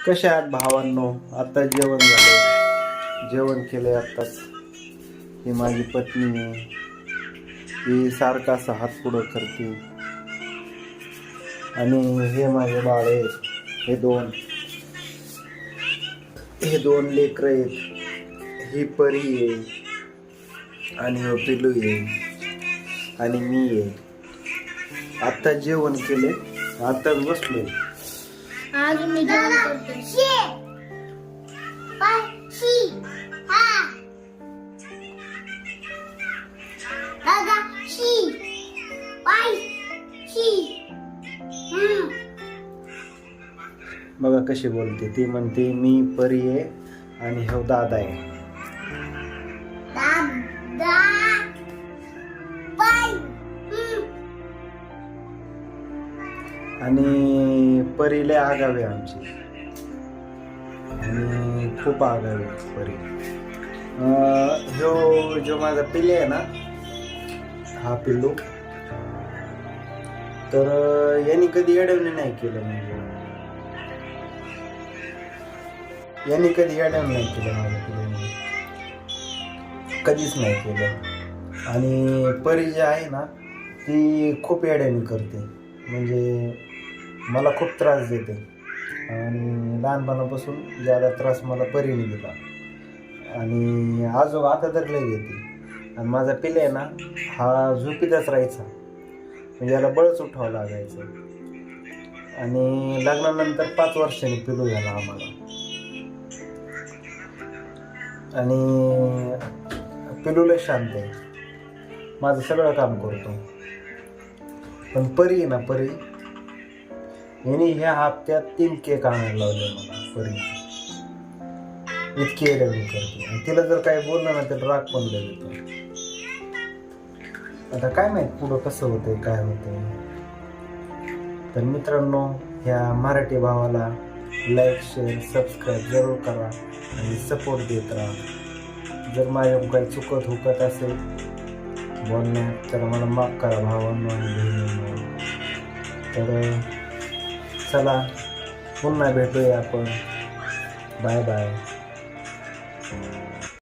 कशा आहात भावांनो? आता जेवण झालं, जेवण केलंय आत्ताच. ही माझी पत्नी आहे, ही सारखा असा हात पुढं करते. आणि हे माझे बाळ आहेत, हे दोन लेकरं आहेत. ही परी आहे आणि हो पिलू आहे आणि मी आहे. आता जेवण केले, आताच बसलोय. आज मी जेवण करते. बघा कशी बोलते ती. म्हणते मी परी आहे आणि हो दादा आहे. आणि परी लय आगावी आहे आमची, आणि खूप आगावी आहे परी. ह्यो जो माझा पिल्ले आहे ना, हा पिल्लू, तर यांनी कधी अडवणे नाही केलं. म्हणजे यांनी कधी अडवणे नाही केलं माझ्या पिल्ल्याने, कधीच नाही केलं. आणि परी जी आहे ना, ती खूप येड्याने करते. म्हणजे मला खूप त्रास देते आणि लहानपणापासून ज्यादा त्रास मला परीने दिला. आणि आता तर लय देते. आणि माझा पिल्ले आहे ना, हा झोपीतच राहायचा, म्हणजे याला बळच उठावं लागायचं. आणि लग्नानंतर 5 वर्षांनी पिलू झाला आम्हाला. आणि पिलू लय शांत आहे, माझं सगळं काम करतो. पण परी ना, परी यांनी ह्या हप्त्यात 3 केक आणायला लावले मला. परी इतकी एरवी करते. आणि तिला जर काही बोललं ना तर राग पण देतो. आता काय माहित पुढं कसं होतंय, काय होतंय. तर मित्रांनो, ह्या मराठी भावाला लाईक, शेअर, सबस्क्राईब जरूर करा आणि सपोर्ट देत राहा. जर माझ्या काही चुकत असेल बोलण्यात तर मला माफ करा भावांनो आणि बहिणींनो. तर चला, पुन्हा भेटूया आपण. Bye bye.